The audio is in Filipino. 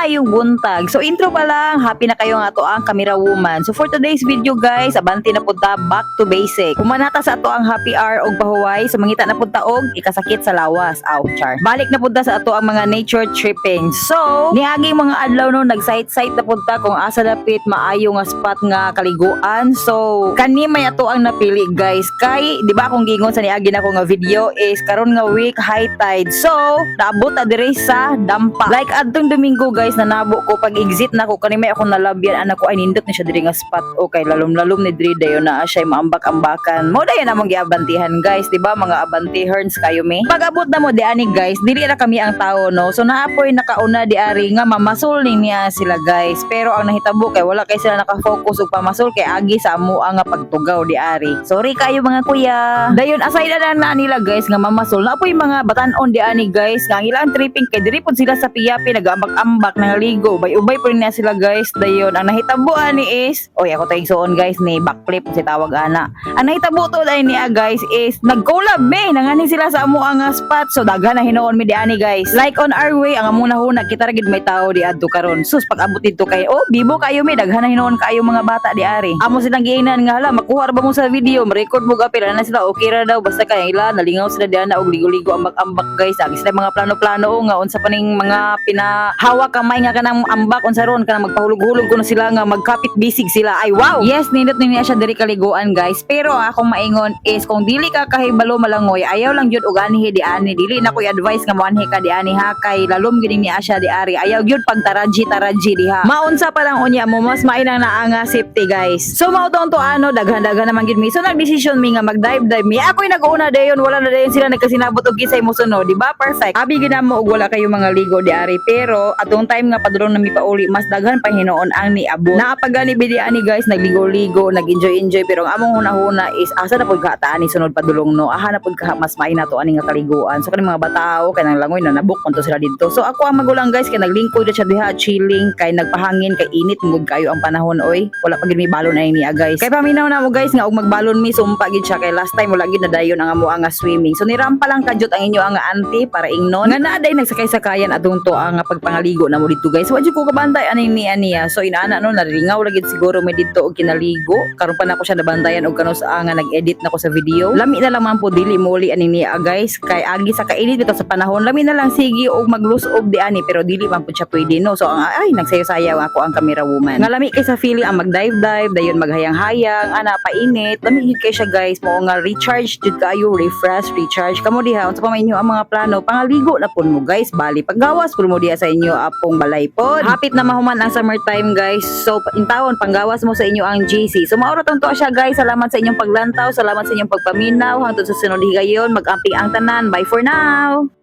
maayong buntag. So intro pa lang, happy na kayo nga ato ang camera woman. So for today's video guys, abanti na punta back to basic. Humanata sa ato ang happy hour og pahuway, so mangita na punta og ikasakit sa lawas. Aw, char. Balik na punta sa ato ang mga nature tripping. So, niaging mga adlaw no nag-site-site na punta kung asa dapit maayo nga spot nga kaliguan. So, kani may ato ang napili guys. Kay, di ba akong gingon sa niagi na ko nga video is karon nga week high tide. So, naabot na dire sa dampa. Like adtong Domingo guys, nanabo ko pag exit na ko kani may ako nalabyan anak ko ay nindot ni siya dire nga spot. Okay, lalom-lalom ni dire dayon na siya maambak-ambakan. Mo dayon namang giabantihan guys, di ba mga abantiherns kayo me. Pag abot na mo di ani guys, dili na kami ang tao no. So naapoy nakauna di ari nga mamasol niya sila guys. Pero ang nahitabo kay wala kay sila naka-focus og pamasol kay agi sa amo nga pagtugaw di ari. Sorry kayo mga kuya. Dayon aside na nila guys nga mamasol. Naapoy mga batan-on di ani guys nga ilang tripping kay diri pud sila sa piyapi nagambak-ambak nangaligo. Ubay po niya sila guys. Dayon ang nahitabo ani is oy ako tayong suon guys ni backflip si tawag ana. Ang nahitabo to dai niya guys is nag-collab me nangani sila sa amo nga spot. So daghan na hinuon mi di ani guys. Like on our way ang amo nahuna kita ra gid may tao di adto karon. Sus pag abot dito kay oh bibo kayo mi daghan na hinuon kayo mga bata di ari. Amo silang giinan nga hala makuha ra ba mo sa video, ma-record mo gapil na sila okay ra daw basta kay ila nalingaw sila di ana og ligo-ligo ambak-ambak guys. Agi sila mga plano-plano nga unsa paning mga pinahawak kamay nga kanang ambak unsa ron kanang magpahulog-hulog kuno sila nga magkapit bisig sila. Ay wow. Yes, nindot niya siya diri kaliguan guys. Pero akong maingon is kung dili ka kahibalo malangoy, ayaw lang jud og anhi di ani. Dili na ko advice nga moanhi ka di ani ha kay lalom gid niya siya di ari. Ayaw jud pag taraji diha. Maunsa pa lang unya mo mas mainang naa nga safety guys. So mao to ano daghan-daghan naman gid mi. So nagdesisyon mi nga mag-dive mi. Ako'y nag-una dayon wala na dayon sila nagkasinabot og kisay mo sunod, di ba? Perfect. Abi gid mo og wala kayo mga ligo di ari. Pero atong time nga padulong na mi pauli mas daghan pa hinuon ang niabot. Naapagani bidi ani guys nagligo-ligo, nag-enjoy pero ang among hunahuna is asa na pud kataan ni sunod padulong no. Aha na pud ka mas maina to ani nga kaliguan. So kani mga batao kay nang langoy na nabuk kon to sila didto. So ako ang magulang guys kay naglingkod siya diha chilling kay nagpahangin kay init mud kayo ang panahon oy. Wala pa gid mi balon ay niya guys. Kay paminaw na mo guys nga og magbalon mi sumpa gid siya kay last time wala gid na dayon ang amo nga swimming. So nirampa lang kadyot ang inyo ang auntie para ingnon. Nga naaday nagsakay-sakayan atong to ang pagpangaligo na mo dito guys. Wa jud ko kabantay ani niya. So inaana no naringaw lagid siguro may dito og kinaligo. Karon pa nako siya nabantayan og kanos nga nag-edit nako sa video. Lami na lang man po dili muli ani niya guys kay agi sa kainit bitaw sa panahon. Lami na lang sige og maglusob di ani pero dili man po siya pwede no. So ay nagsayaw-sayaw ako ang camera woman. Nga lami kay sa feeling ang mag-dive dayon maghayang-hayang ana painit. Lami gid kay siya guys mo nga recharge jud kayo refresh recharge kamo diha unsa pa may inyo ang mga plano pangaligo na pud mo guys bali paggawas pud mo diha sa inyo apong balay pod. Hapit na mahuman ang summertime guys. So intawon panggawas mo sa inyo ang GC. So maura tong to siya guys. Salamat sa inyong paglantaw, salamat sa inyong pagpaminaw hangtod sa sunod higayon mag-amping ang tanan. Bye for now.